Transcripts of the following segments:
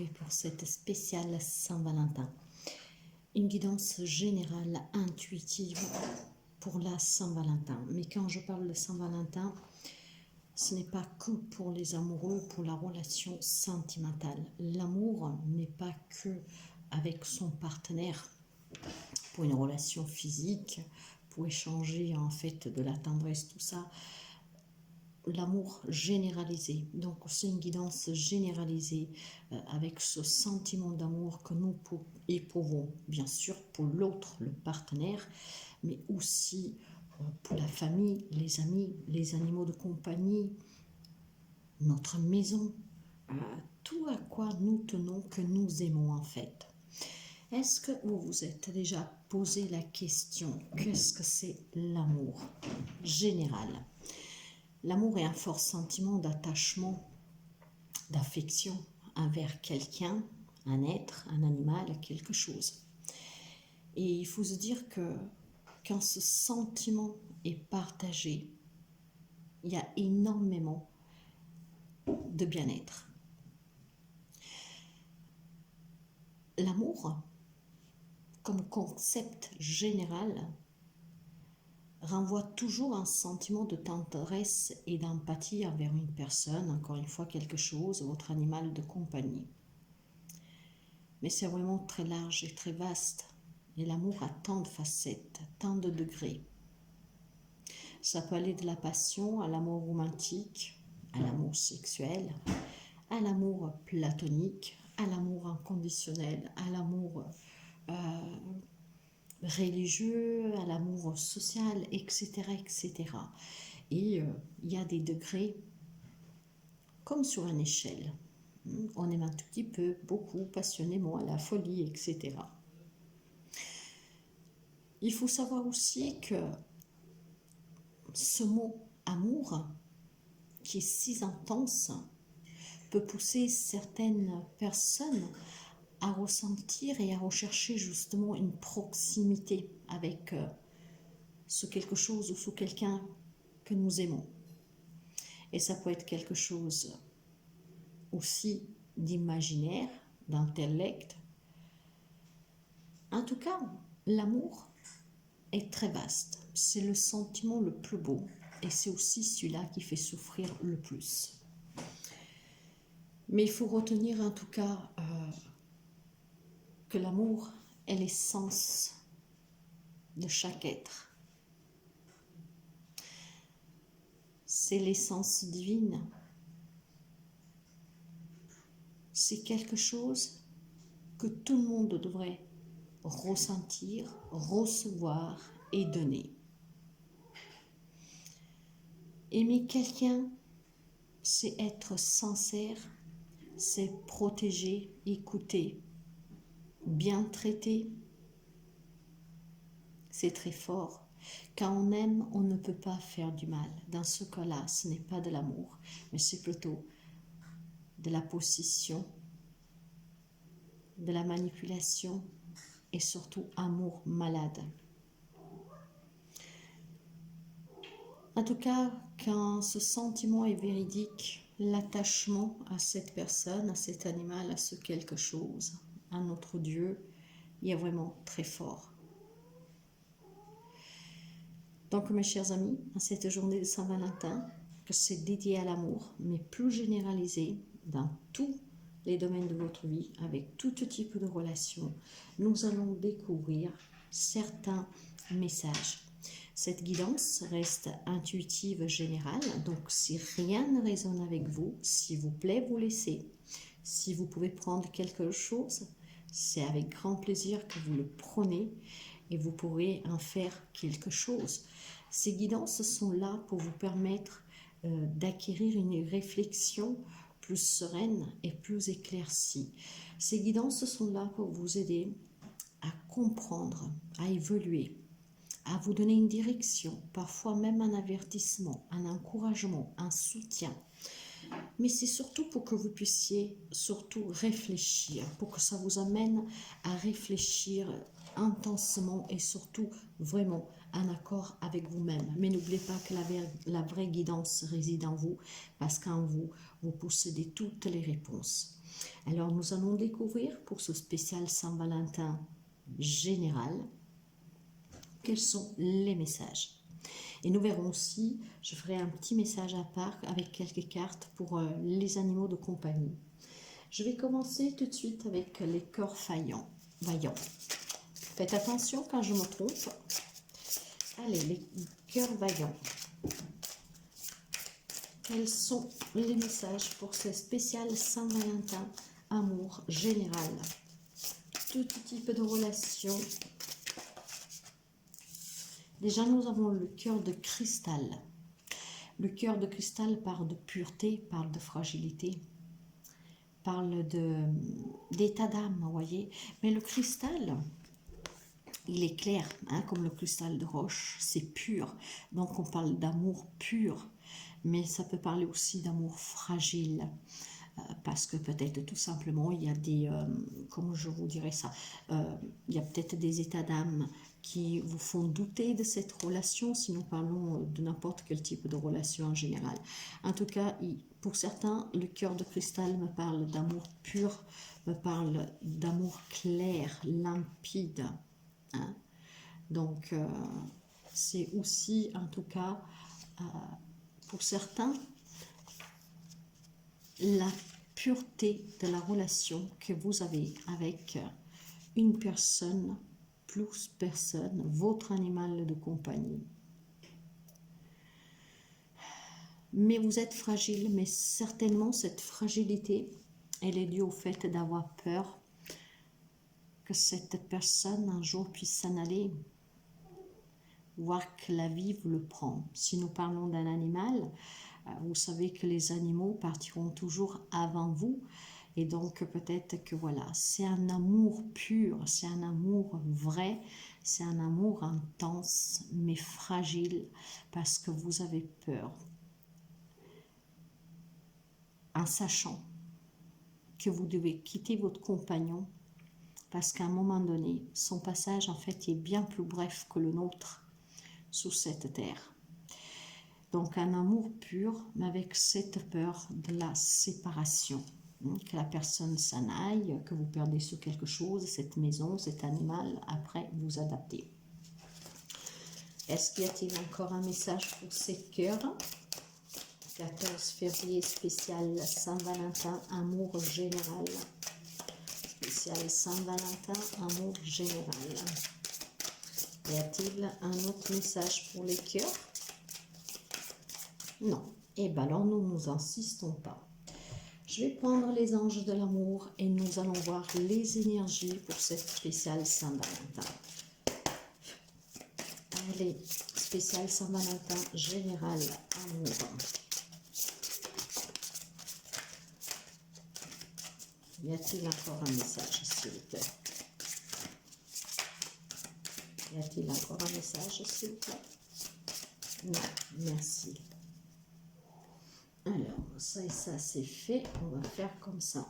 oui, pour cette spéciale Saint-Valentin. Une guidance générale, intuitive pour la Saint-Valentin. Mais quand je parle de Saint-Valentin, ce n'est pas que pour les amoureux, pour la relation sentimentale. L'amour n'est pas que avec son partenaire pour une relation physique, pour échanger en fait de la tendresse, tout ça. L'amour généralisé. Donc c'est une guidance généralisée avec ce sentiment d'amour que nous éprouvons, bien sûr pour l'autre, le partenaire, mais aussi pour la famille, les amis, les animaux de compagnie, notre maison, tout à quoi nous tenons, que nous aimons en fait. Est-ce que vous vous êtes déjà posé la question, qu'est-ce que c'est l'amour général? L'amour est un fort sentiment d'attachement, d'affection envers quelqu'un, un être, un animal, quelque chose. Et il faut se dire que quand ce sentiment est partagé, il y a énormément de bien-être. L'amour, comme concept général, renvoie toujours un sentiment de tendresse et d'empathie envers une personne, encore une fois quelque chose, votre animal de compagnie. Mais c'est vraiment très large et très vaste. Et l'amour a tant de facettes, tant de degrés. Ça peut aller de la passion à l'amour romantique, à l'amour sexuel, à l'amour platonique, à l'amour inconditionnel, à l'amour religieux, à l'amour social, etc. etc. Et il y a des degrés comme sur une échelle. On aime un tout petit peu, beaucoup, passionnément, à la folie, etc. Il faut savoir aussi que ce mot amour, qui est si intense, peut pousser certaines personnes à ressentir et à rechercher justement une proximité avec ce quelque chose ou ce quelqu'un que nous aimons. Et ça peut être quelque chose aussi d'imaginaire, d'intellect. En tout cas, l'amour est très vaste. C'est le sentiment le plus beau et c'est aussi celui-là qui fait souffrir le plus. Mais il faut retenir en tout cas que l'amour est l'essence de chaque être. C'est l'essence divine. C'est quelque chose que tout le monde devrait ressentir, recevoir et donner. Aimer quelqu'un, c'est être sincère, c'est protéger, écouter, bien traiter. C'est très fort. Quand on aime, on ne peut pas faire du mal. Dans ce cas-là, ce n'est pas de l'amour, mais c'est plutôt de la possession, de la manipulation et surtout amour malade. En tout cas, quand ce sentiment est véridique, l'attachement à cette personne, à cet animal, à ce quelque chose, à notre Dieu, il est vraiment très fort. Donc, mes chers amis, à cette journée de Saint-Valentin, que c'est dédié à l'amour, mais plus généralisé dans tous les domaines de votre vie, avec tout type de relations, nous allons découvrir certains messages. Cette guidance reste intuitive, générale, donc si rien ne résonne avec vous, s'il vous plaît, vous laissez. Si vous pouvez prendre quelque chose, c'est avec grand plaisir que vous le prenez et vous pourrez en faire quelque chose. Ces guidances sont là pour vous permettre d'acquérir une réflexion plus sereine et plus éclaircie. Ces guidances sont là pour vous aider à comprendre, à évoluer, à vous donner une direction, parfois même un avertissement, un encouragement, un soutien. Mais c'est surtout pour que vous puissiez surtout réfléchir, pour que ça vous amène à réfléchir intensément et surtout vraiment en accord avec vous-même. Mais n'oubliez pas que la vraie guidance réside en vous, parce qu'en vous, vous possédez toutes les réponses. Alors, nous allons découvrir pour ce spécial Saint-Valentin général, quels sont les messages. Et nous verrons aussi, je ferai un petit message à part avec quelques cartes pour les animaux de compagnie. Je vais commencer tout de suite avec les cœurs vaillants. Faites attention quand je me trompe. Allez, les cœurs vaillants. Quels sont les messages pour ce spécial Saint-Valentin, amour général? Tout type de relation. Déjà, nous avons le cœur de cristal. Le cœur de cristal parle de pureté, parle de fragilité, parle d'état d'âme, vous voyez. Mais le cristal, il est clair, hein, comme le cristal de roche, c'est pur. Donc, on parle d'amour pur, mais ça peut parler aussi d'amour fragile. Parce que peut-être tout simplement, il y a des, comment je vous dirais ça, il y a peut-être des états d'âme qui vous font douter de cette relation, si nous parlons de n'importe quel type de relation en général. En tout cas, pour certains, le cœur de cristal me parle d'amour pur, me parle d'amour clair, limpide. Hein. Donc, c'est aussi, en tout cas, pour certains, la pureté de la relation que vous avez avec une personne, plus personne, votre animal de compagnie. Mais vous êtes fragile, mais certainement cette fragilité, elle est due au fait d'avoir peur que cette personne un jour puisse s'en aller, voire que la vie vous le prend. Si nous parlons d'un animal, vous savez que les animaux partiront toujours avant vous. Et donc peut-être que voilà, c'est un amour pur, c'est un amour vrai, c'est un amour intense, mais fragile, parce que vous avez peur. En sachant que vous devez quitter votre compagnon, parce qu'à un moment donné, son passage en fait est bien plus bref que le nôtre sous cette terre. Donc un amour pur, mais avec cette peur de la séparation. Que la personne s'en aille, que vous perdez sur quelque chose, cette maison, cet animal, après vous adaptez. Est-ce qu'il y a-t-il encore un message pour ces cœurs? 14 février, spécial Saint-Valentin, amour général. Spécial Saint-Valentin, amour général. Y a-t-il un autre message pour les cœurs? Non. Eh bien alors, nous ne nous insistons pas. Je vais prendre les anges de l'amour et nous allons voir les énergies pour cette spéciale Saint-Valentin. Allez, spéciale Saint-Valentin, général, amour. Y a-t-il encore un message, s'il vous plaît? Y a-t-il encore un message, s'il vous plaît? Non, merci. Alors, ça et ça, c'est fait. On va faire comme ça.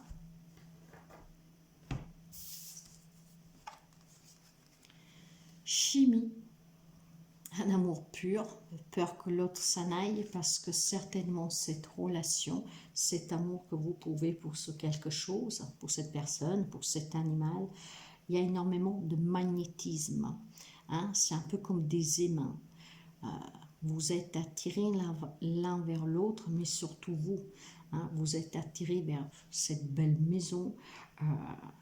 Chimie. Un amour pur, peur que l'autre s'en aille, parce que certainement cette relation, cet amour que vous pouvez pour ce quelque chose, pour cette personne, pour cet animal, il y a énormément de magnétisme. Hein? C'est un peu comme des aimants. Vous êtes attirés l'un vers l'autre, mais surtout vous. Hein, vous êtes attirés vers cette belle maison,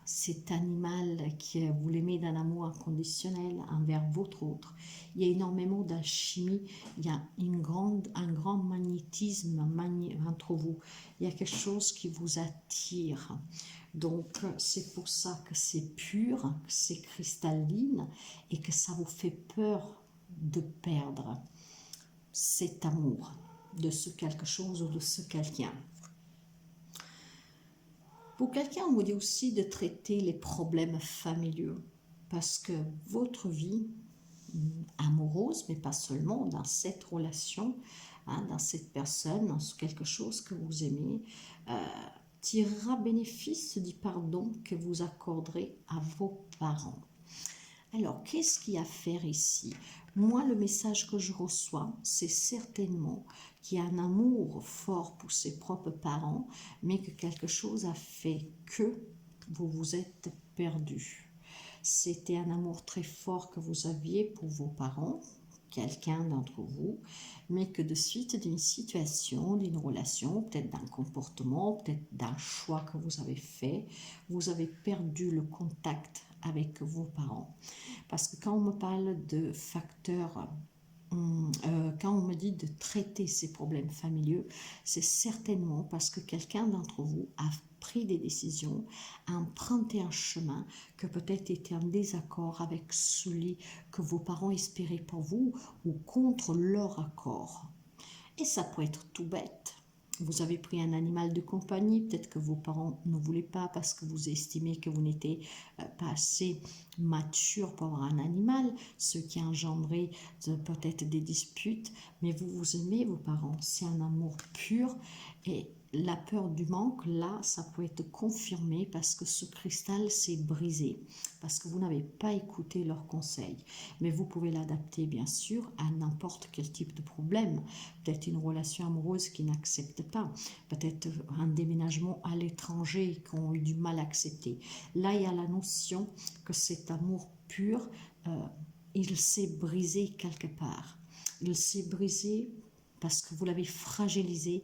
cet animal qui vous l'aimez d'un amour inconditionnel envers votre autre. Il y a énormément d'alchimie, il y a un grand magnétisme entre vous. Il y a quelque chose qui vous attire. Donc, c'est pour ça que c'est pur, que c'est cristalline et que ça vous fait peur de perdre cet amour de ce quelque chose ou de ce quelqu'un. Pour quelqu'un, on vous dit aussi de traiter les problèmes familiaux parce que votre vie amoureuse, mais pas seulement, dans cette relation, hein, dans cette personne, dans quelque chose que vous aimez, tirera bénéfice du pardon que vous accorderez à vos parents. Alors, qu'est-ce qu'il y a à faire ici? Moi, le message que je reçois, c'est certainement qu'il y a un amour fort pour ses propres parents, mais que quelque chose a fait que vous vous êtes perdu. C'était un amour très fort que vous aviez pour vos parents, quelqu'un d'entre vous, mais que de suite d'une situation, d'une relation, peut-être d'un comportement, peut-être d'un choix que vous avez fait, vous avez perdu le contact avec vos parents. Parce que quand on me parle de facteurs, quand on me dit de traiter ces problèmes familiaux, c'est certainement parce que quelqu'un d'entre vous a pris des décisions, a emprunté un chemin que peut-être était en désaccord avec celui que vos parents espéraient pour vous ou contre leur accord. Et ça peut être tout bête. Vous avez pris un animal de compagnie, peut-être que vos parents ne voulaient pas parce que vous estimez que vous n'étiez pas assez mature pour avoir un animal, ce qui a engendré peut-être des disputes, mais vous aimez vos parents, c'est un amour pur et la peur du manque, là, ça peut être confirmé parce que ce cristal s'est brisé, parce que vous n'avez pas écouté leurs conseils. Mais vous pouvez l'adapter, bien sûr, à n'importe quel type de problème. Peut-être une relation amoureuse qui n'accepte pas, peut-être un déménagement à l'étranger qui ont eu du mal à accepter. Là, il y a la notion que cet amour pur, il s'est brisé quelque part. Il s'est brisé parce que vous l'avez fragilisé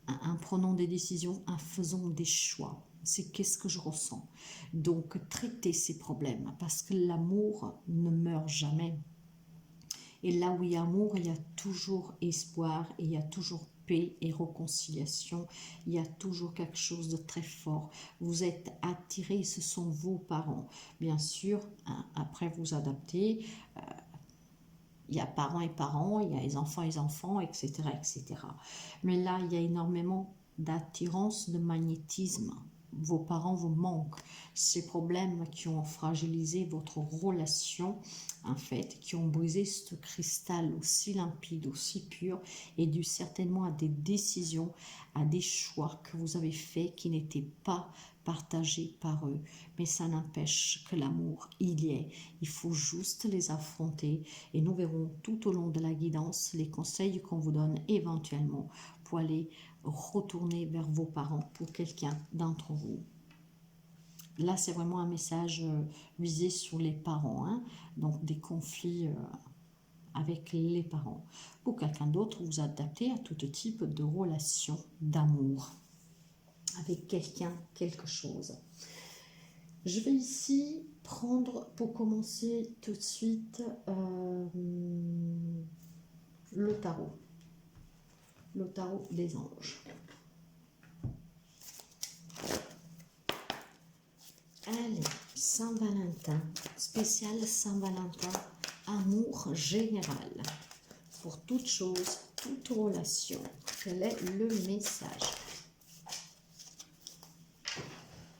en prenant des décisions, en faisant des choix. C'est qu'est-ce que je ressens. Donc, traitez ces problèmes parce que l'amour ne meurt jamais. Et là où il y a amour, il y a toujours espoir, et il y a toujours paix et réconciliation. Il y a toujours quelque chose de très fort. Vous êtes attirés, ce sont vos parents. Bien sûr, après vous adaptez. Il y a parents et parents, il y a les enfants, etc., etc. Mais là, il y a énormément d'attirance, de magnétisme. Vos parents vous manquent. Ces problèmes qui ont fragilisé votre relation, en fait, qui ont brisé ce cristal aussi limpide, aussi pur, et dû certainement à des décisions, à des choix que vous avez faits qui n'étaient pas partagés par eux. Mais ça n'empêche que l'amour, il y est. Il faut juste les affronter et nous verrons tout au long de la guidance les conseils qu'on vous donne éventuellement pour aller retourner vers vos parents pour quelqu'un d'entre vous. Là, c'est vraiment un message visé sur les parents, hein, donc des conflits avec les parents. Pour quelqu'un d'autre, vous adaptez à tout type de relation d'amour avec quelqu'un, quelque chose. Je vais ici prendre, pour commencer tout de suite, le tarot des anges. Allez, Saint-Valentin, spécial Saint-Valentin, amour général, pour toute chose, toute relation. Quel est le message?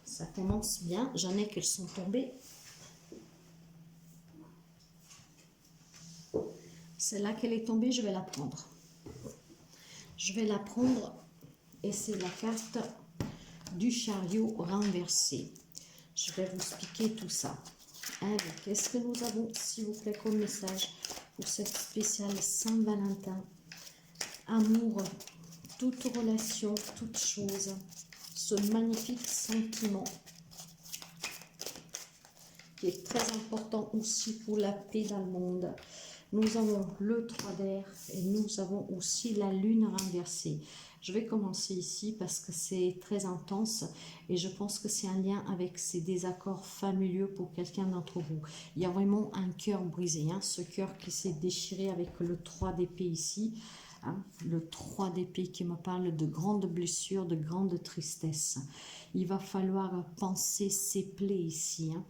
Ça commence bien, j'en ai qu'elles sont tombées. Celle-là qu'elle est tombée, je vais la prendre. Je vais la prendre et c'est la carte du chariot renversé. Je vais vous expliquer tout ça. Allez, qu'est-ce que nous avons, s'il vous plaît, comme message pour cette spéciale Saint-Valentin? Amour, toute relation, toute chose, ce magnifique sentiment qui est très important aussi pour la paix dans le monde. Nous avons le 3 d'air et nous avons aussi la lune renversée. Je vais commencer ici parce que c'est très intense et je pense que c'est un lien avec ces désaccords familiaux pour quelqu'un d'entre vous. Il y a vraiment un cœur brisé, hein, ce cœur qui s'est déchiré avec le 3 d'épée ici. Hein, le 3 d'épée qui me parle de grandes blessures, de grandes tristesses. Il va falloir penser ces plaies ici. Hein.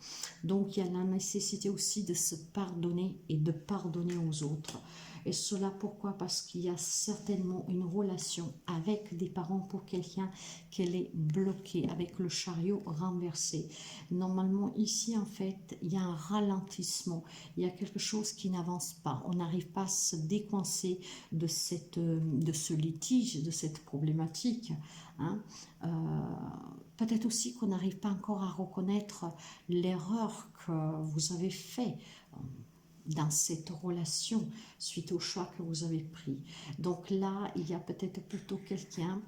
Donc, il y a la nécessité aussi de se pardonner et de pardonner aux autres. Et cela, pourquoi? Parce qu'il y a certainement une relation avec des parents pour quelqu'un qu'elle est bloquée, avec le chariot renversé. Normalement, ici, en fait, il y a un ralentissement. Il y a quelque chose qui n'avance pas. On n'arrive pas à se décoincer de ce litige, de cette problématique. Hein. peut-être aussi qu'on n'arrive pas encore à reconnaître l'erreur que vous avez faite dans cette relation suite au choix que vous avez pris. Donc là, il y a peut-être plutôt quelqu'un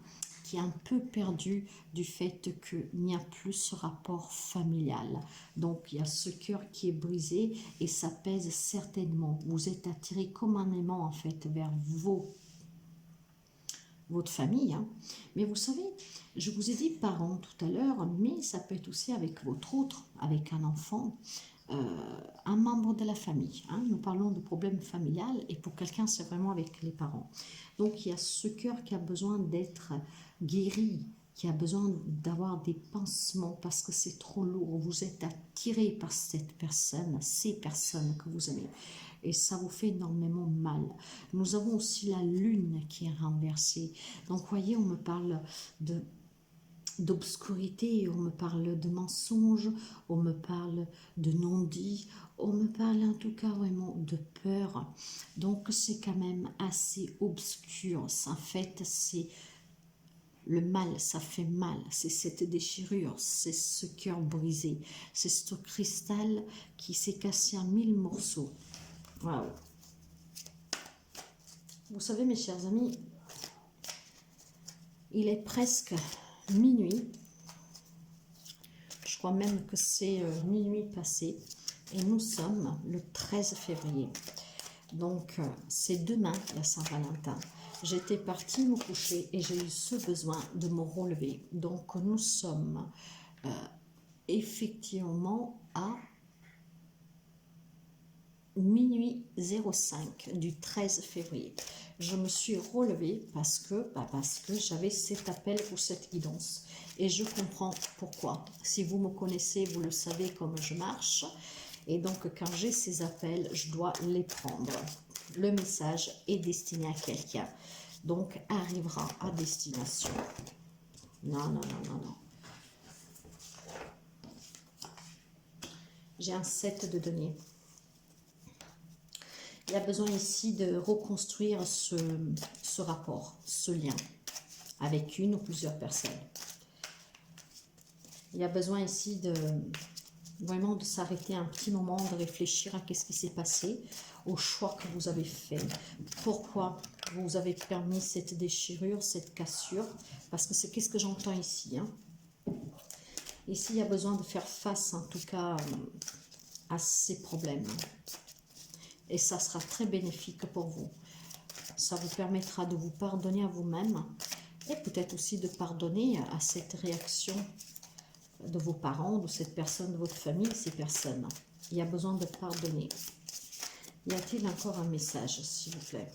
qui est un peu perdu du fait qu'il n'y a plus ce rapport familial. Donc il y a ce cœur qui est brisé et ça pèse certainement. Vous êtes attiré comme un aimant en fait vers votre famille. Hein. Mais vous savez, je vous ai dit parents tout à l'heure, mais ça peut être aussi avec votre autre, avec un enfant, un membre de la famille. Hein. Nous parlons de problème familial et pour quelqu'un, c'est vraiment avec les parents. Donc, il y a ce cœur qui a besoin d'être guéri, qui a besoin d'avoir des pansements parce que c'est trop lourd. Vous êtes attiré par cette personne, ces personnes que vous aimez. Et ça vous fait énormément mal. Nous avons aussi la lune qui est renversée. Donc, voyez, on me parle d'obscurité, on me parle de mensonges, on me parle de non-dits, on me parle en tout cas vraiment de peur. Donc, c'est quand même assez obscur. En fait, c'est le mal, ça fait mal, c'est cette déchirure, c'est ce cœur brisé, c'est ce cristal qui s'est cassé en 1000 morceaux. Waouh! Vous savez, mes chers amis, il est presque minuit. Je crois même que c'est minuit passé. Et nous sommes le 13 février. Donc, c'est demain la Saint-Valentin. J'étais partie me coucher et j'ai eu ce besoin de me relever. Donc, nous sommes effectivement à minuit 05 du 13 février. Je me suis relevée parce que j'avais cet appel ou cette guidance. Et je comprends pourquoi. Si vous me connaissez, vous le savez comme je marche. Et donc, quand j'ai ces appels, je dois les prendre. Le message est destiné à quelqu'un. Donc, arrivera à destination. Non, non, non, non, non. J'ai un set de données. Il y a besoin ici de reconstruire ce rapport, ce lien avec une ou plusieurs personnes. Il y a besoin ici de vraiment de s'arrêter un petit moment, de réfléchir à qu'est-ce qui s'est passé, au choix que vous avez fait, pourquoi vous avez permis cette déchirure, cette cassure, parce que c'est qu'est-ce que j'entends ici. Hein. Ici, il y a besoin de faire face en tout cas à ces problèmes. Et ça sera très bénéfique pour vous. Ça vous permettra de vous pardonner à vous-même et peut-être aussi de pardonner à cette réaction de vos parents, de cette personne, de votre famille, ces personnes. Il y a besoin de pardonner. Y a-t-il encore un message, s'il vous plaît?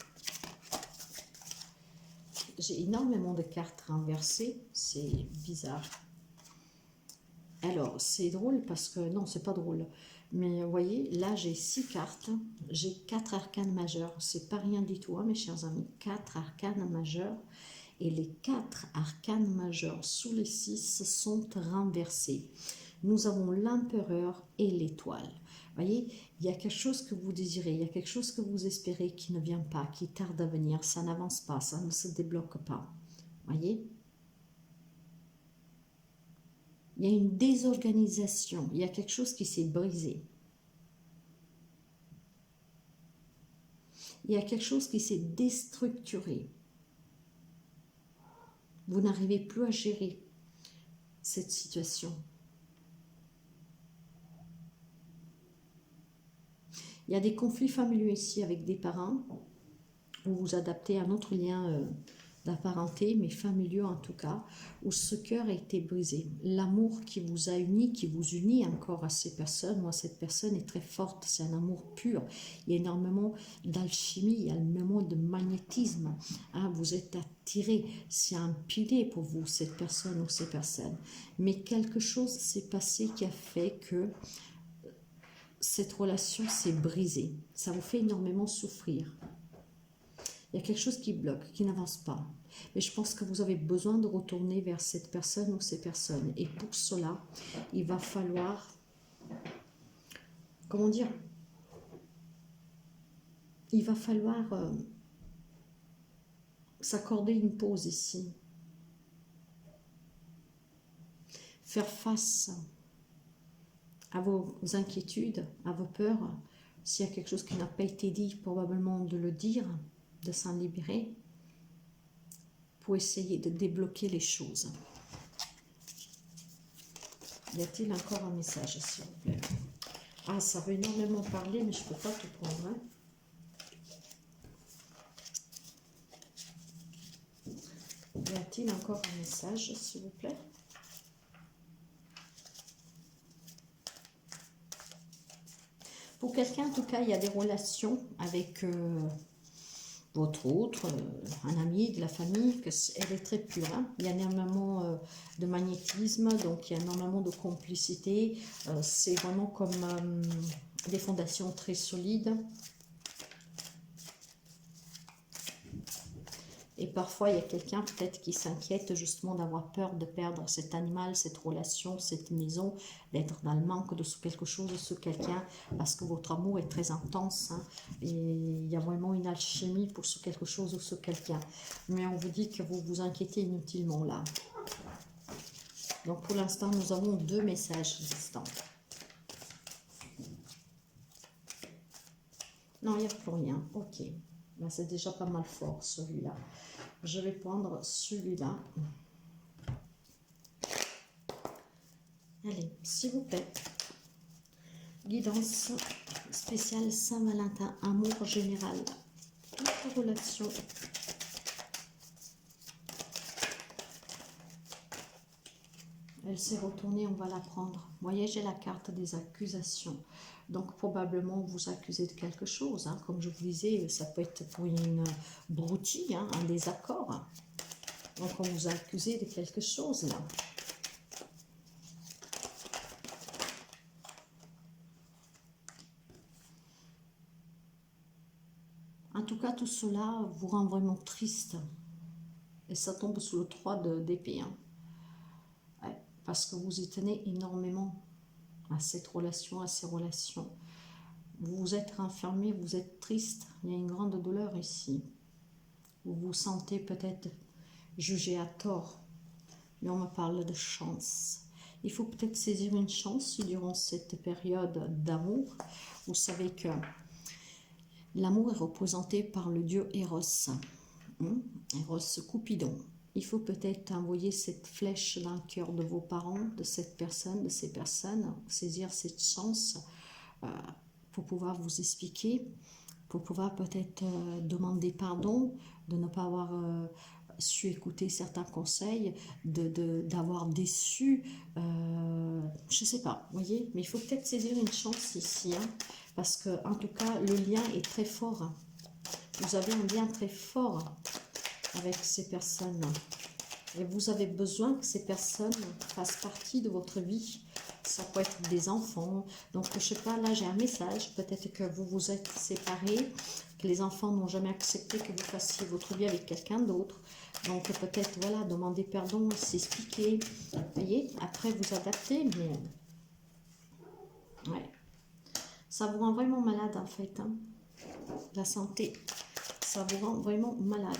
J'ai énormément de cartes renversées, c'est bizarre. Alors, c'est drôle parce que... Non, c'est pas drôle. Mais vous voyez, là, j'ai 6 cartes. J'ai 4 arcanes majeures. C'est pas rien du tout, hein, mes chers amis. 4 arcanes majeures. Et les 4 arcanes majeures sous les 6 sont renversés. Nous avons l'empereur et l'étoile. Vous voyez, il y a quelque chose que vous désirez, il y a quelque chose que vous espérez qui ne vient pas, qui tarde à venir, ça n'avance pas, ça ne se débloque pas. Vous voyez? Il y a une désorganisation, il y a quelque chose qui s'est brisé. Il y a quelque chose qui s'est déstructuré. Vous n'arrivez plus à gérer cette situation. Il y a des conflits familiaux ici avec des parents, où vous adaptez à un autre lien d'apparenté, mais familiaux en tout cas, où ce cœur a été brisé. L'amour qui vous a uni, qui vous unit encore à ces personnes, ou à cette personne est très forte, c'est un amour pur. Il y a énormément d'alchimie, il y a énormément de magnétisme. Hein, vous êtes attiré, c'est un pilier pour vous, cette personne ou ces personnes. Mais quelque chose s'est passé qui a fait que cette relation s'est brisée. Ça vous fait énormément souffrir. Il y a quelque chose qui bloque, qui n'avance pas. Mais je pense que vous avez besoin de retourner vers cette personne ou ces personnes. Et pour cela, il va falloir, comment dire, il va falloir s'accorder une pause ici. faire face à vos inquiétudes, à vos peurs. S'il y a quelque chose qui n'a pas été dit, probablement de le dire, de s'en libérer, pour essayer de débloquer les choses. Y a-t-il encore un message, s'il vous plaît? Ah, ça veut énormément parler, mais je ne peux pas tout prendre. Hein. Y a-t-il encore un message, s'il vous plaît? Pour quelqu'un, en tout cas, il y a des relations avec votre autre, un ami, de la famille, elle est très pure. Hein. Il y a énormément de magnétisme, donc il y a énormément de complicité. C'est vraiment comme des fondations très solides. Et parfois, il y a quelqu'un peut-être qui s'inquiète justement d'avoir peur de perdre cet animal, cette relation, cette maison, d'être dans le manque de quelque chose, de quelqu'un, parce que votre amour est très intense. Hein, et il y a vraiment une alchimie pour ce quelque chose ou ce quelqu'un. Mais on vous dit que vous vous inquiétez inutilement là. Donc pour l'instant, nous avons 2 messages existants. Non, il n'y a plus rien. Ok. Ben, c'est déjà pas mal fort celui-là. Je vais prendre celui-là. Allez, s'il vous plaît. Guidance spéciale Saint-Valentin, amour général. Toute relation. Elle s'est retournée, on va la prendre. Vous voyez, j'ai la carte des accusations. Donc, probablement, vous accusez de quelque chose. Hein. Comme je vous disais, ça peut être pour une broutille, hein, un désaccord. Donc, on vous a accusé de quelque chose, là. En tout cas, tout cela vous rend vraiment triste. Et ça tombe sous le 3 d'épée. Hein. Ouais, parce que vous y tenez énormément à cette relation, à ces relations. Vous vous êtes renfermé, vous êtes triste, il y a une grande douleur ici. Vous vous sentez peut-être jugé à tort, mais on me parle de chance. Il faut peut-être saisir une chance durant cette période d'amour. Vous savez que l'amour est représenté par le dieu Eros, Eros Coupidon. Il faut peut-être envoyer cette flèche dans le cœur de vos parents, de cette personne, de ces personnes, saisir cette chance pour pouvoir vous expliquer, pour pouvoir peut-être demander pardon, de ne pas avoir su écouter certains conseils, d'avoir déçu, je ne sais pas, vous voyez, mais il faut peut-être saisir une chance ici, hein, parce que en tout cas, le lien est très fort. Hein. Vous avez un lien très fort avec ces personnes. Et vous avez besoin que ces personnes fassent partie de votre vie. Ça peut être des enfants. Donc, je ne sais pas, là, j'ai un message. Peut-être que vous vous êtes séparés, que les enfants n'ont jamais accepté que vous fassiez votre vie avec quelqu'un d'autre. Donc, peut-être, voilà, demander pardon, s'expliquer. Vous voyez, après, vous adaptez, mais... Ouais. Ça vous rend vraiment malade, en fait. Hein. La santé, ça vous rend vraiment malade.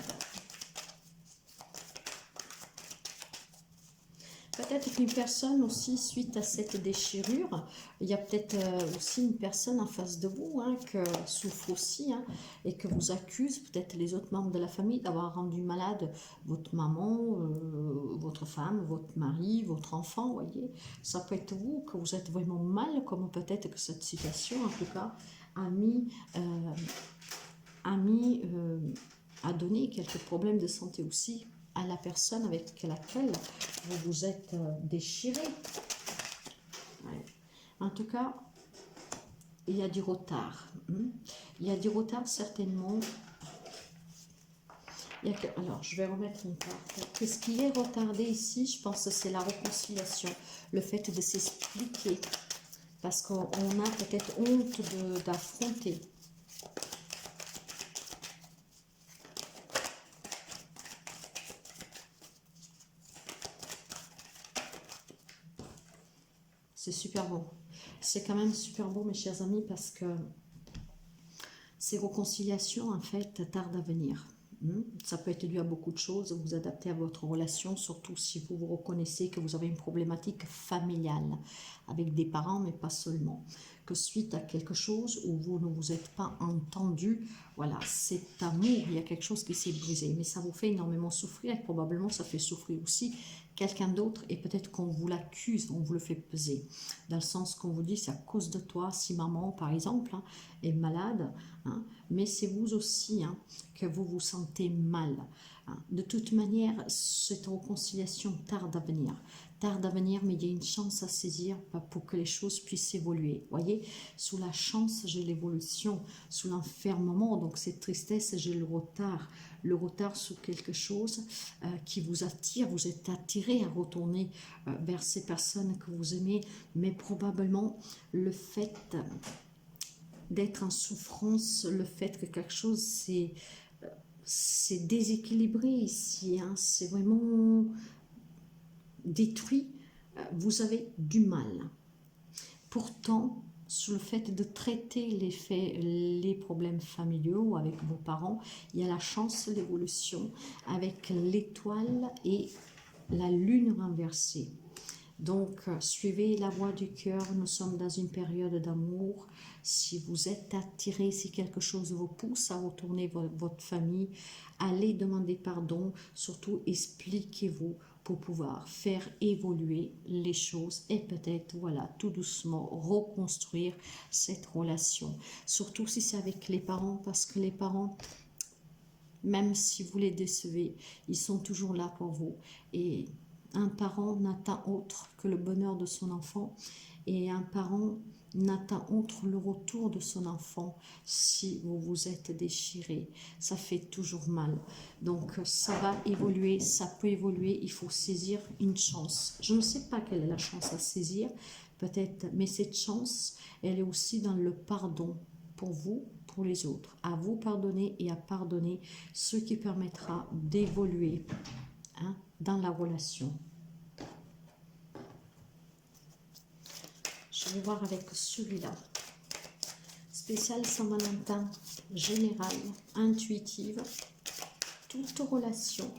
Peut-être qu'une personne aussi, suite à cette déchirure, il y a peut-être aussi une personne en face de vous hein, qui souffre aussi hein, et que vous accuse, peut-être les autres membres de la famille, d'avoir rendu malade votre maman, votre femme, votre mari, votre enfant, vous voyez. Ça peut être vous, que vous êtes vraiment mal, comme peut-être que cette situation, en tout cas, a donné quelques problèmes de santé aussi à la personne avec laquelle vous vous êtes déchiré. Ouais. En tout cas, il y a du retard. Il y a du retard certainement. Alors, je vais remettre une carte. Qu'est-ce qui est retardé ici? Je pense que c'est la réconciliation, le fait de s'expliquer. Parce qu'on a peut-être honte d'affronter. C'est super beau. C'est quand même super beau, mes chers amis, parce que ces réconciliations, en fait, tardent à venir. Ça peut être dû à beaucoup de choses, vous adaptez à votre relation, surtout si vous vous reconnaissez que vous avez une problématique familiale avec des parents, mais pas seulement. Que suite à quelque chose où vous ne vous êtes pas entendu, voilà, cet amour, il y a quelque chose qui s'est brisé, mais ça vous fait énormément souffrir et probablement ça fait souffrir aussi quelqu'un d'autre et peut-être qu'on vous l'accuse, on vous le fait peser. Dans le sens qu'on vous dit c'est à cause de toi, si maman par exemple est malade, mais c'est vous aussi que vous vous sentez mal. De toute manière, cette réconciliation tarde à venir. Tarde à venir, mais il y a une chance à saisir pour que les choses puissent évoluer. Voyez, sous la chance, j'ai l'évolution. Sous l'enfermement, donc cette tristesse, j'ai le retard. Le retard sur quelque chose qui vous attire. Vous êtes attiré à retourner vers ces personnes que vous aimez, mais probablement le fait d'être en souffrance, le fait que quelque chose c'est déséquilibré ici, c'est vraiment détruit, vous avez du mal. Pourtant, sur le fait de traiter les problèmes familiaux avec vos parents, il y a la chance de l'évolution avec l'étoile et la lune renversée. Donc, suivez la voie du cœur, nous sommes dans une période d'amour. Si vous êtes attiré, si quelque chose vous pousse à retourner votre famille, allez demander pardon, surtout expliquez-vous pour pouvoir faire évoluer les choses et peut-être, voilà, tout doucement reconstruire cette relation. Surtout si c'est avec les parents, parce que les parents, même si vous les décevez, ils sont toujours là pour vous. Et un parent n'atteint autre que le bonheur de son enfant et un parent n'atteint autre le retour de son enfant si vous vous êtes déchiré. Ça fait toujours mal. Donc ça va évoluer, ça peut évoluer, il faut saisir une chance. Je ne sais pas quelle est la chance à saisir, peut-être, mais cette chance, elle est aussi dans le pardon pour vous, pour les autres. À vous pardonner et à pardonner, ce qui permettra d'évoluer dans la relation. Je vais voir avec celui-là. Spécial Saint-Valentin, général, intuitive, toute relation.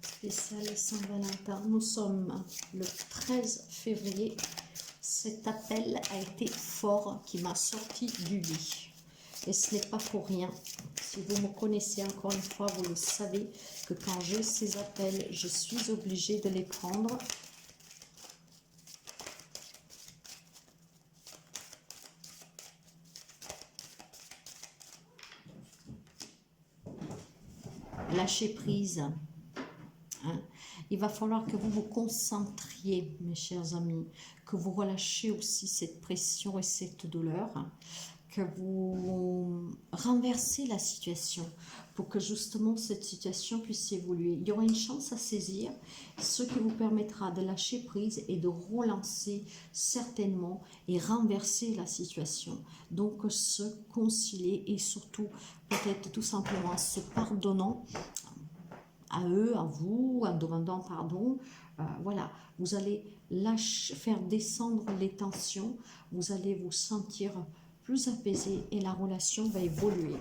Spécial Saint-Valentin, nous sommes le 13 février. Cet appel a été fort, qui m'a sorti du lit. Et ce n'est pas pour rien. Si vous me connaissez encore une fois, vous le savez que quand j'ai ces appels, je suis obligée de les prendre. Lâchez prise. Il va falloir que vous vous concentriez, mes chers amis, que vous relâchez aussi cette pression et cette douleur, que vous renversez la situation pour que justement cette situation puisse évoluer. Il y aura une chance à saisir, ce qui vous permettra de lâcher prise et de relancer certainement et renverser la situation. Donc se concilier et surtout peut-être tout simplement se pardonnant à eux, à vous, en demandant pardon. Voilà, vous allez faire descendre les tensions, vous allez vous sentir plus apaisé et la relation va évoluer.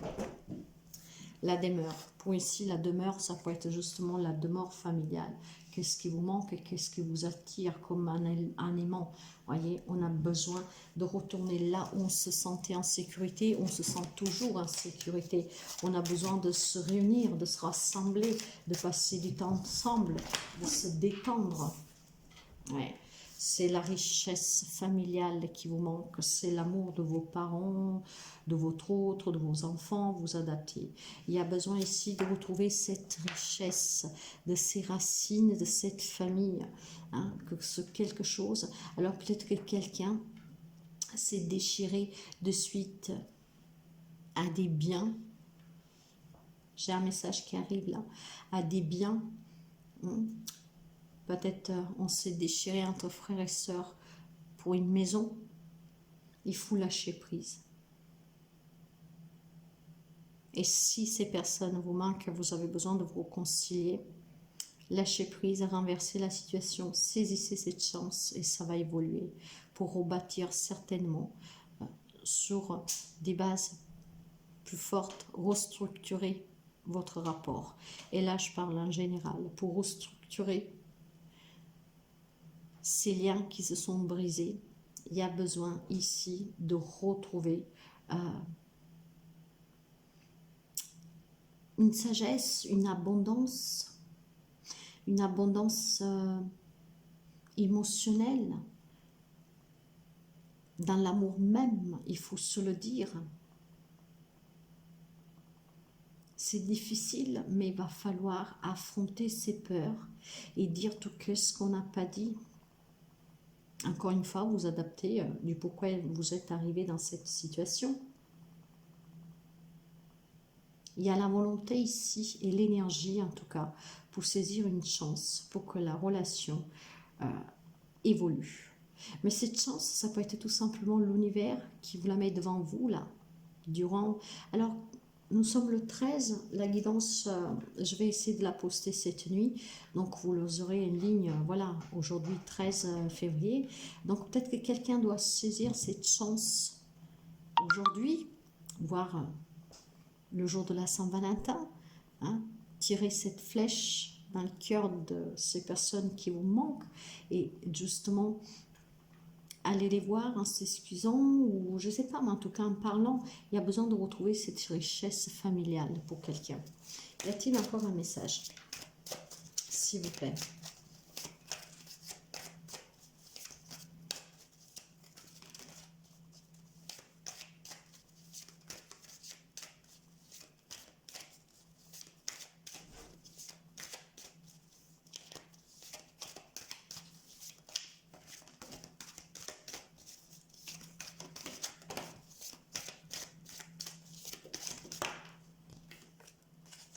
La demeure, pour ici la demeure, ça peut être justement la demeure familiale. Qu'est-ce qui vous manque et qu'est-ce qui vous attire comme un aimant? Voyez, on a besoin de retourner là où on se sentait en sécurité, on se sent toujours en sécurité. On a besoin de se réunir, de se rassembler, de passer du temps ensemble, de se détendre. Ouais. C'est la richesse familiale qui vous manque, c'est l'amour de vos parents, de votre autre, de vos enfants, vous adapter. Il y a besoin ici de retrouver cette richesse, de ces racines, de cette famille, que ce quelque chose. Alors peut-être que quelqu'un s'est déchiré de suite à des biens. J'ai un message qui arrive là, à des biens. Peut-être on s'est déchiré entre frères et sœurs pour une maison. Il faut lâcher prise. Et si ces personnes vous manquent, vous avez besoin de vous réconcilier, lâchez prise, renversez la situation, saisissez cette chance et ça va évoluer pour rebâtir certainement sur des bases plus forte, restructurer votre rapport. Et là, je parle en général. Pour restructurer ces liens qui se sont brisés, il y a besoin ici de retrouver une sagesse, une abondance émotionnelle. Dans l'amour même, il faut se le dire. C'est difficile, mais il va falloir affronter ses peurs et dire tout ce qu'on n'a pas dit. Encore une fois, vous adaptez du pourquoi vous êtes arrivé dans cette situation. Il y a la volonté ici et l'énergie en tout cas pour saisir une chance, pour que la relation évolue. Mais cette chance, ça peut être tout simplement l'univers qui vous la met devant vous là. Alors, nous sommes le 13, la guidance, je vais essayer de la poster cette nuit. Donc, vous aurez une ligne, voilà, aujourd'hui 13 février. Donc, peut-être que quelqu'un doit saisir cette chance aujourd'hui, voire le jour de la Saint-Valentin, hein, tirer cette flèche dans le cœur de ces personnes qui vous manquent et justement aller les voir en s'excusant ou je ne sais pas, mais en tout cas en parlant, il y a besoin de retrouver cette richesse familiale pour quelqu'un. Y a-t-il encore un message, s'il vous plaît?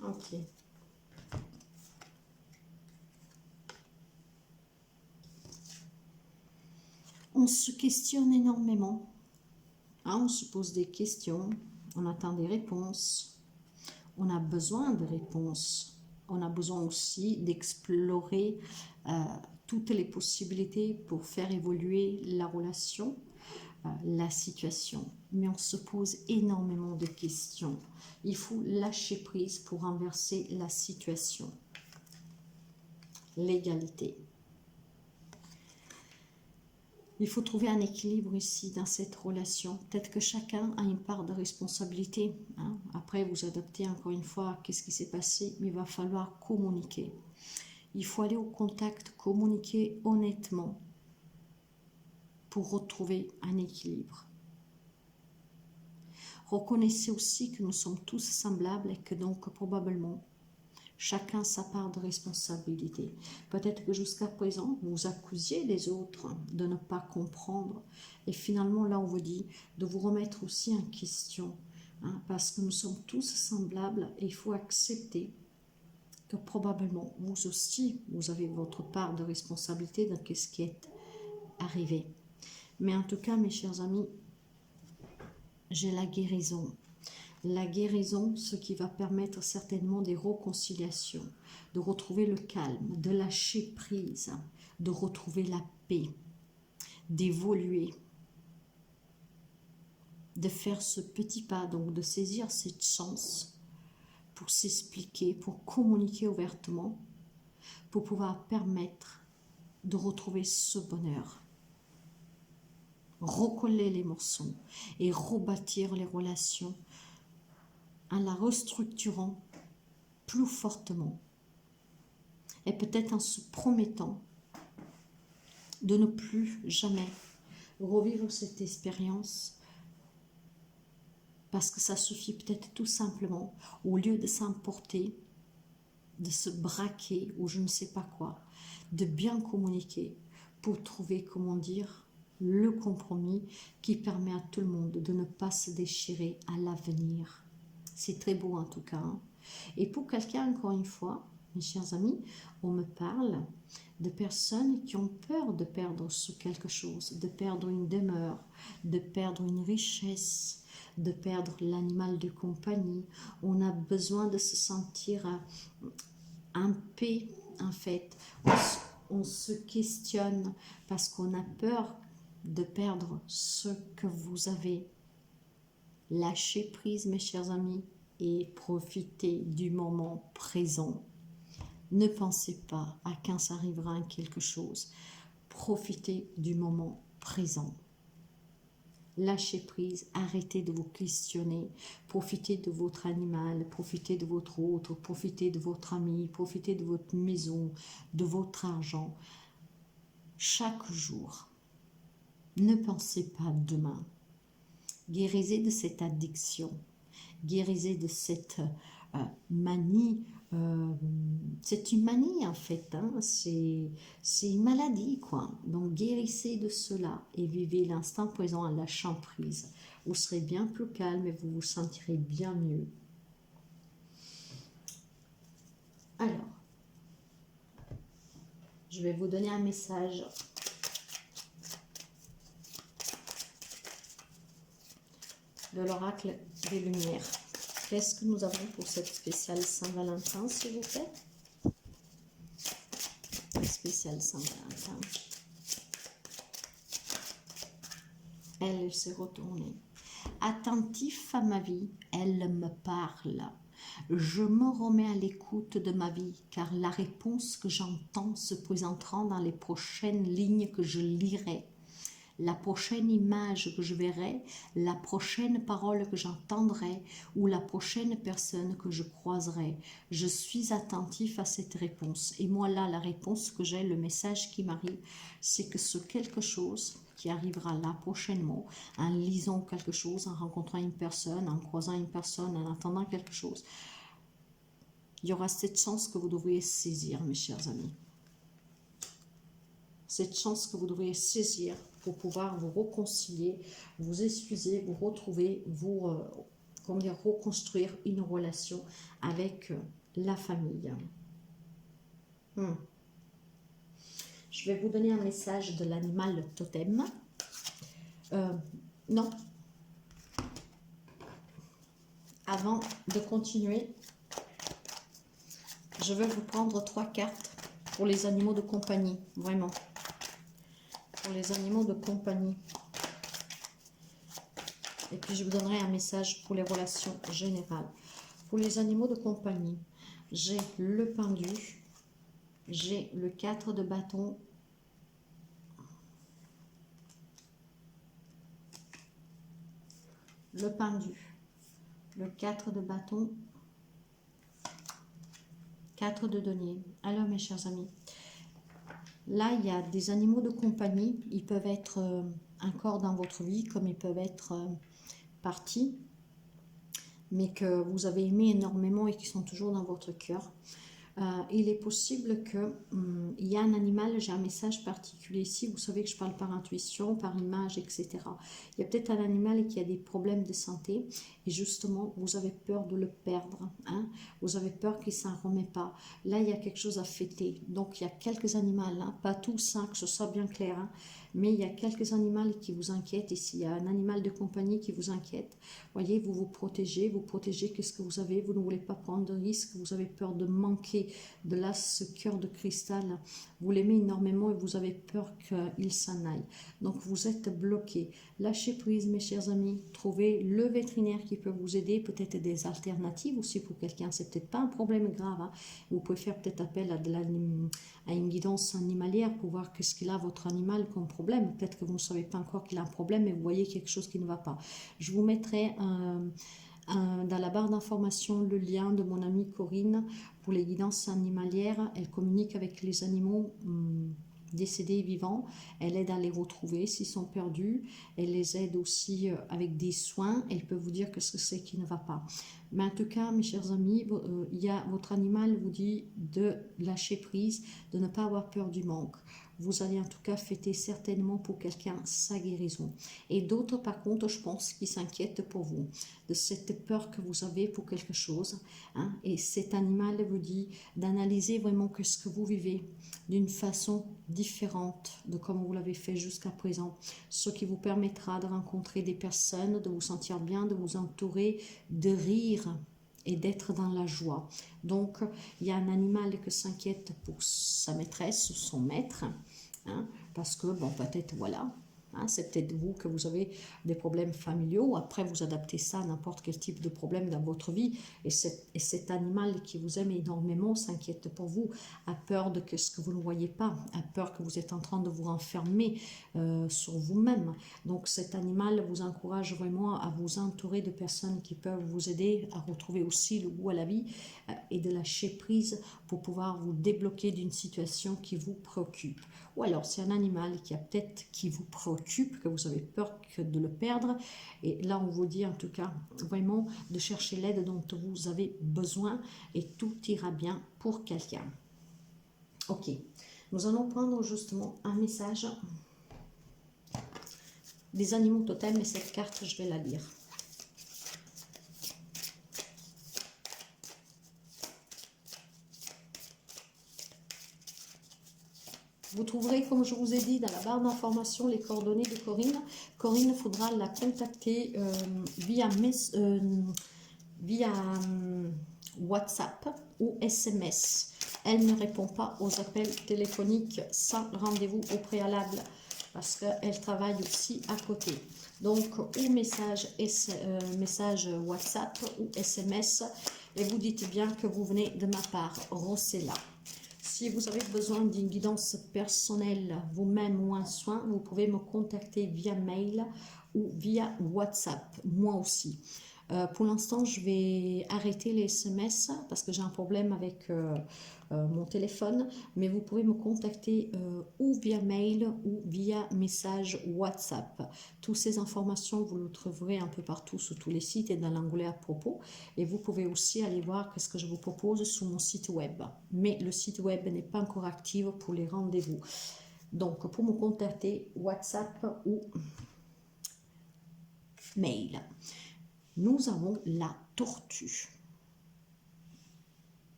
Ok. On se questionne énormément. Hein, on se pose des questions. On attend des réponses. On a besoin de réponses. On a besoin aussi d'explorer toutes les possibilités pour faire évoluer la relation, la situation. Mais on se pose énormément de questions. Il faut lâcher prise pour renverser la situation. L'égalité. Il faut trouver un équilibre ici dans cette relation. Peut-être que chacun a une part de responsabilité. Hein. Après, vous adaptez encore une fois qu'est-ce qui s'est passé, mais il va falloir communiquer. Il faut aller au contact, communiquer honnêtement pour retrouver un équilibre. Reconnaissez aussi que nous sommes tous semblables et que donc probablement chacun sa part de responsabilité. Peut-être que jusqu'à présent, vous accusiez les autres de ne pas comprendre. Et finalement, là, on vous dit de vous remettre aussi en question. Hein, parce que nous sommes tous semblables et il faut accepter que probablement, vous aussi, vous avez votre part de responsabilité dans ce qui est arrivé. Mais en tout cas, mes chers amis, j'ai la guérison. La guérison, ce qui va permettre certainement des réconciliations, de retrouver le calme, de lâcher prise, de retrouver la paix, d'évoluer, de faire ce petit pas, donc de saisir cette chance pour s'expliquer, pour communiquer ouvertement, pour pouvoir permettre de retrouver ce bonheur. Recoller les morceaux et rebâtir les relations en la restructurant plus fortement et peut-être en se promettant de ne plus jamais revivre cette expérience parce que ça suffit peut-être tout simplement, au lieu de s'emporter, de se braquer ou je ne sais pas quoi, de bien communiquer pour trouver, comment dire, le compromis qui permet à tout le monde de ne pas se déchirer à l'avenir. C'est très beau en tout cas. Hein. Et pour quelqu'un, encore une fois, mes chers amis, on me parle de personnes qui ont peur de perdre quelque chose, de perdre une demeure, de perdre une richesse, de perdre l'animal de compagnie. On a besoin de se sentir en paix, en fait. On se questionne parce qu'on a peur de perdre ce que vous avez. Lâchez prise, mes chers amis, et profitez du moment présent. Ne pensez pas à quand ça arrivera quelque chose. Profitez du moment présent. Lâchez prise, arrêtez de vous questionner, profitez de votre animal, profitez de votre autre, profitez de votre ami, profitez de votre maison, de votre argent. Chaque jour, ne pensez pas demain. Guérissez de cette addiction, guérissez de cette manie. C'est une manie en fait, hein, c'est une maladie quoi. Donc guérissez de cela et vivez l'instant présent en lâchant prise. Vous serez bien plus calme et vous vous sentirez bien mieux. Alors, je vais vous donner un message de l'oracle des Lumières. Qu'est-ce que nous avons pour cette spéciale Saint-Valentin, s'il vous plaît? Spéciale Saint-Valentin. Elle s'est retournée. Attentif à ma vie, elle me parle. Je me remets à l'écoute de ma vie, car la réponse que j'entends se présentera dans les prochaines lignes que je lirai. La prochaine image que je verrai, la prochaine parole que j'entendrai ou la prochaine personne que je croiserai. Je suis attentif à cette réponse. Et moi là, la réponse que j'ai, le message qui m'arrive, c'est que ce quelque chose qui arrivera là prochainement, en lisant quelque chose, en rencontrant une personne, en croisant une personne, en entendant quelque chose, il y aura cette chance que vous devriez saisir, mes chers amis. Cette chance que vous devriez saisir pour pouvoir vous réconcilier, vous excuser, vous retrouver, vous comment dire, reconstruire une relation avec la famille. Je vais vous donner un message de l'animal totem. Non. Avant de continuer, je vais vous prendre 3 cartes pour les animaux de compagnie, vraiment. Pour les animaux de compagnie. Et puis je vous donnerai un message pour les relations générales. Pour les animaux de compagnie, j'ai le pendu, j'ai le 4 de bâton, le pendu, le 4 de bâton, 4 de denier. Alors mes chers amis, là il y a des animaux de compagnie, ils peuvent être encore dans votre vie comme ils peuvent être partis, mais que vous avez aimé énormément et qui sont toujours dans votre cœur. Il est possible qu'il y a un animal, j'ai un message particulier ici, vous savez que je parle par intuition, par image, etc. Il y a peut-être un animal qui a des problèmes de santé et justement vous avez peur de le perdre, hein? Vous avez peur qu'il ne s'en remet pas. Là il y a quelque chose à fêter, donc il y a quelques animaux, hein? Pas tous, hein, que ce soit bien clair, hein? Mais il y a quelques animaux qui vous inquiètent ici, il y a un animal de compagnie qui vous inquiète. Voyez, vous vous protégez qu'est-ce que vous avez, vous ne voulez pas prendre de risques, vous avez peur de manquer de là ce cœur de cristal, vous l'aimez énormément et vous avez peur qu'il s'en aille, donc vous êtes bloqué. Lâchez prise mes chers amis, trouvez le vétérinaire qui peut vous aider, peut-être des alternatives aussi pour quelqu'un, c'est peut-être pas un problème grave, hein. Vous pouvez faire peut-être appel à une guidance animalière pour voir qu'est-ce qu'il a votre animal comme problème, peut-être que vous ne savez pas encore qu'il a un problème mais vous voyez quelque chose qui ne va pas. Je vous mettrai dans la barre d'information le lien de mon amie Corinne pour les guidances animalières. Elle communique avec les animaux décédés et vivants, elle aide à les retrouver s'ils sont perdus, elle les aide aussi avec des soins, elle peut vous dire ce que c'est qui ne va pas. Mais en tout cas mes chers amis, votre animal vous dit de lâcher prise, de ne pas avoir peur du manque. Vous allez en tout cas fêter certainement pour quelqu'un sa guérison. Et d'autres par contre, je pense, qui s'inquiètent pour vous, de cette peur que vous avez pour quelque chose, hein. Et cet animal vous dit d'analyser vraiment ce que vous vivez d'une façon différente de comme vous l'avez fait jusqu'à présent, ce qui vous permettra de rencontrer des personnes, de vous sentir bien, de vous entourer, de rire et d'être dans la joie. Donc, il y a un animal qui s'inquiète pour sa maîtresse ou son maître, hein, parce que, bon, peut-être, voilà, Hein, c'est peut-être vous que vous avez des problèmes familiaux. Après, vous adaptez ça à n'importe quel type de problème dans votre vie. Et cet animal qui vous aime énormément s'inquiète pour vous, a peur de ce que vous ne voyez pas, a peur que vous êtes en train de vous renfermer sur vous-même. Donc cet animal vous encourage vraiment à vous entourer de personnes qui peuvent vous aider à retrouver aussi le goût à la vie et de lâcher prise pour pouvoir vous débloquer d'une situation qui vous préoccupe. Ou alors c'est un animal qui vous préoccupe, que vous avez peur de le perdre. Et là, on vous dit en tout cas vraiment de chercher l'aide dont vous avez besoin et tout ira bien pour quelqu'un. Ok, nous allons prendre justement un message des animaux totems et cette carte, je vais la lire. Vous trouverez, comme je vous ai dit, dans la barre d'information, les coordonnées de Corinne. Corinne, il faudra la contacter via WhatsApp ou SMS. Elle ne répond pas aux appels téléphoniques sans rendez-vous au préalable parce qu'elle travaille aussi à côté. Donc, ou message WhatsApp ou SMS et vous dites bien que vous venez de ma part, Rossella. Si vous avez besoin d'une guidance personnelle, vous-même ou un soin, vous pouvez me contacter via mail ou via WhatsApp, moi aussi. Pour l'instant, je vais arrêter les SMS parce que j'ai un problème avec mon téléphone, mais vous pouvez me contacter ou via mail ou via message WhatsApp. Toutes ces informations, vous les trouverez un peu partout sur tous les sites et dans l'onglet à propos. Et vous pouvez aussi aller voir ce que je vous propose sur mon site web. Mais le site web n'est pas encore actif pour les rendez-vous. Donc, pour me contacter, WhatsApp ou mail. Nous avons la tortue.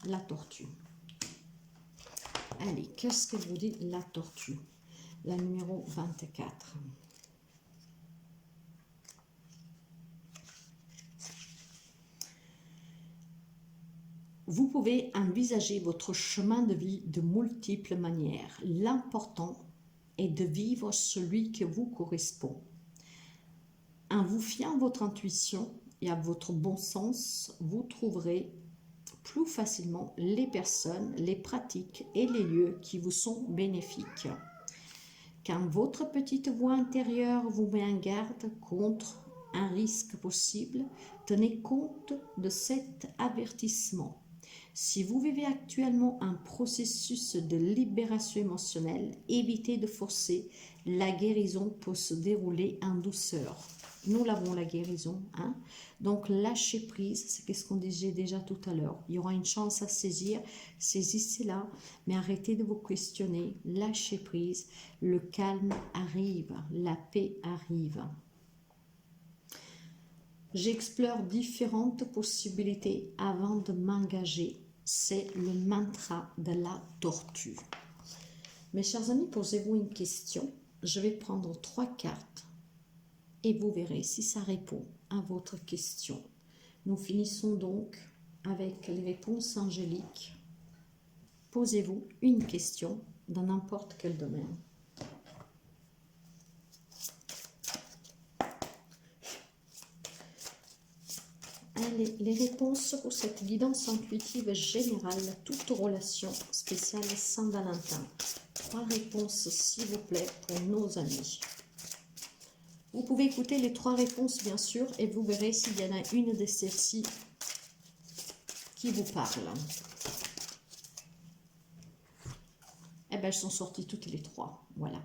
La tortue. Allez, qu'est-ce que vous dit la tortue? La numéro 24. Vous pouvez envisager votre chemin de vie de multiples manières. L'important est de vivre celui qui vous correspond. En vous fiant à votre intuition et à votre bon sens, vous trouverez plus facilement les personnes, les pratiques et les lieux qui vous sont bénéfiques. Quand votre petite voix intérieure vous met en garde contre un risque possible, tenez compte de cet avertissement. Si vous vivez actuellement un processus de libération émotionnelle, évitez de forcer. La guérison peut se dérouler en douceur. Nous l'avons, la guérison. Hein? Donc, lâchez prise, c'est ce qu'on disait déjà tout à l'heure. Il y aura une chance à saisir, saisissez-la, mais arrêtez de vous questionner, lâchez prise. Le calme arrive, la paix arrive. J'explore différentes possibilités avant de m'engager. C'est le mantra de la tortue. Mes chers amis, posez-vous une question. Je vais prendre 3 cartes et vous verrez si ça répond à votre question. Nous finissons donc avec les réponses angéliques. Posez-vous une question dans n'importe quel domaine. Allez, les réponses pour cette guidance intuitive générale, toute relation spéciale Saint-Valentin. 3 réponses, s'il vous plaît, pour nos amis. Vous pouvez écouter les 3 réponses, bien sûr, et vous verrez s'il y en a une de celles-ci qui vous parle. Eh bien, elles sont sorties toutes les 3. Voilà.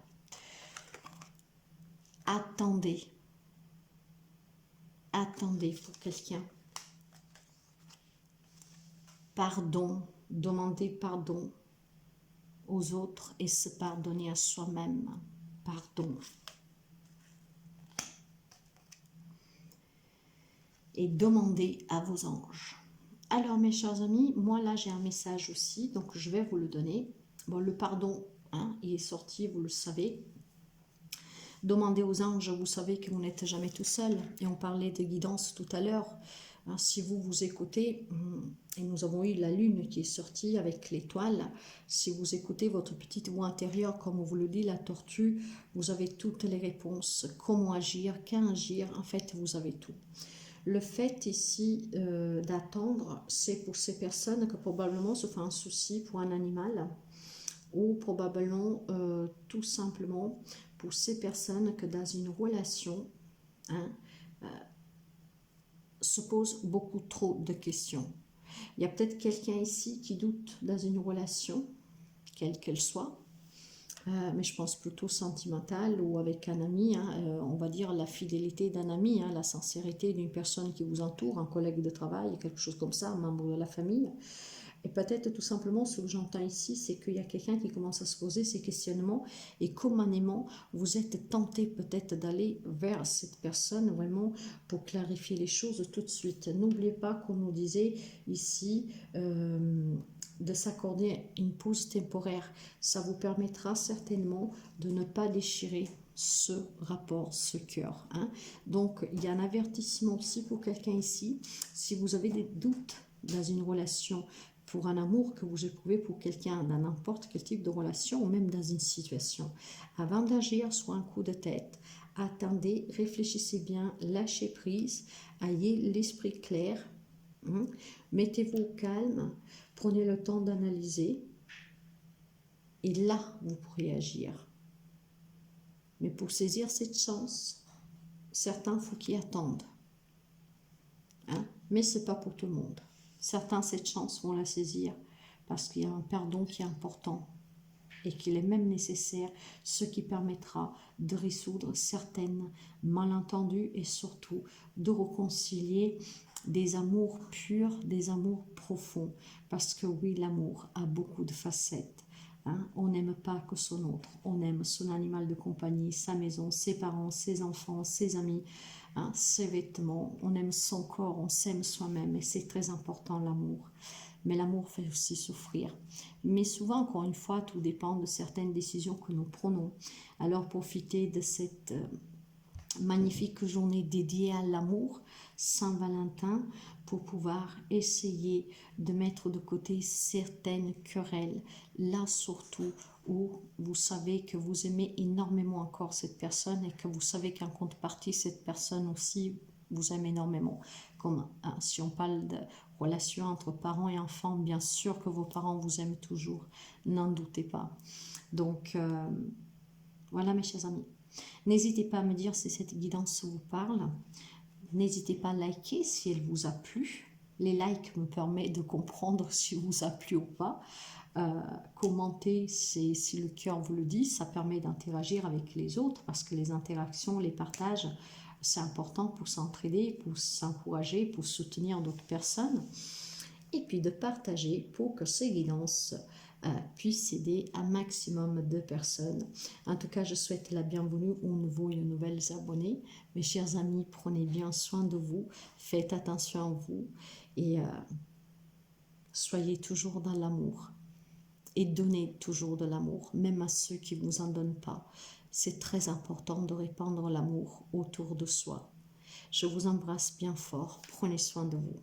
Attendez. Attendez pour quelqu'un. Pardon. Demandez pardon aux autres et se pardonner à soi-même. Pardon. Et demandez à vos anges. Alors, mes chers amis, moi là, j'ai un message aussi, donc je vais vous le donner. Bon, le pardon, hein, il est sorti, vous le savez. Demandez aux anges, vous savez que vous n'êtes jamais tout seul. Et on parlait de guidance tout à l'heure. Hein, si vous vous écoutez, et nous avons eu la lune qui est sortie avec l'étoile, si vous écoutez votre petite voix intérieure, comme vous le dit la tortue, vous avez toutes les réponses. Comment agir, quand agir, en fait, vous avez tout. Le fait ici d'attendre, c'est pour ces personnes que probablement se fait un souci pour un animal, ou probablement tout simplement pour ces personnes que dans une relation, hein, se pose beaucoup trop de questions. Il y a peut-être quelqu'un ici qui doute dans une relation, quelle qu'elle soit, mais je pense plutôt sentimentale ou avec un ami, hein, on va dire la fidélité d'un ami, hein, la sincérité d'une personne qui vous entoure, un collègue de travail, quelque chose comme ça, un membre de la famille. Et peut-être tout simplement ce que j'entends ici, c'est qu'il y a quelqu'un qui commence à se poser ces questionnements et communément vous êtes tenté peut-être d'aller vers cette personne vraiment pour clarifier les choses tout de suite. N'oubliez pas qu'on nous disait ici de s'accorder une pause temporaire. Ça vous permettra certainement de ne pas déchirer ce rapport, ce cœur. Hein. Donc il y a un avertissement aussi pour quelqu'un ici. Si vous avez des doutes dans une relation, pour un amour que vous éprouvez pour quelqu'un dans n'importe quel type de relation ou même dans une situation. Avant d'agir sur un coup de tête, attendez, réfléchissez bien, lâchez prise, ayez l'esprit clair, mettez-vous au calme, prenez le temps d'analyser et là, vous pourrez agir. Mais pour saisir cette chance, certains, il faut qu'ils attendent. Hein? Mais ce n'est pas pour tout le monde. Certains, cette chance, vont la saisir parce qu'il y a un pardon qui est important et qu'il est même nécessaire, ce qui permettra de résoudre certaines malentendus et surtout de réconcilier des amours purs, des amours profonds. Parce que oui, l'amour a beaucoup de facettes. Hein? On n'aime pas que son autre, on aime son animal de compagnie, sa maison, ses parents, ses enfants, ses amis, hein, ses vêtements, on aime son corps, on s'aime soi-même et c'est très important l'amour. Mais l'amour fait aussi souffrir. Mais souvent, encore une fois, tout dépend de certaines décisions que nous prenons. Alors profitez de cette magnifique journée dédiée à l'amour, Saint-Valentin, pour pouvoir essayer de mettre de côté certaines querelles, là surtout où vous savez que vous aimez énormément encore cette personne et que vous savez qu'en contrepartie, cette personne aussi vous aime énormément. Comme hein, si on parle de relation entre parents et enfants, bien sûr que vos parents vous aiment toujours, n'en doutez pas. Donc, voilà mes chers amis. N'hésitez pas à me dire si cette guidance vous parle. N'hésitez pas à liker si elle vous a plu. Les likes me permettent de comprendre si vous a plu ou pas. Commenter, si le cœur vous le dit, ça permet d'interagir avec les autres parce que les interactions, les partages, c'est important pour s'entraider, pour s'encourager, pour soutenir d'autres personnes. Et puis de partager pour que ces guidances puissent aider un maximum de personnes. En tout cas, je souhaite la bienvenue aux nouveaux et aux nouvelles abonnés. Mes chers amis, prenez bien soin de vous, faites attention à vous et soyez toujours dans l'amour. Et donnez toujours de l'amour, même à ceux qui ne vous en donnent pas. C'est très important de répandre l'amour autour de soi. Je vous embrasse bien fort, prenez soin de vous.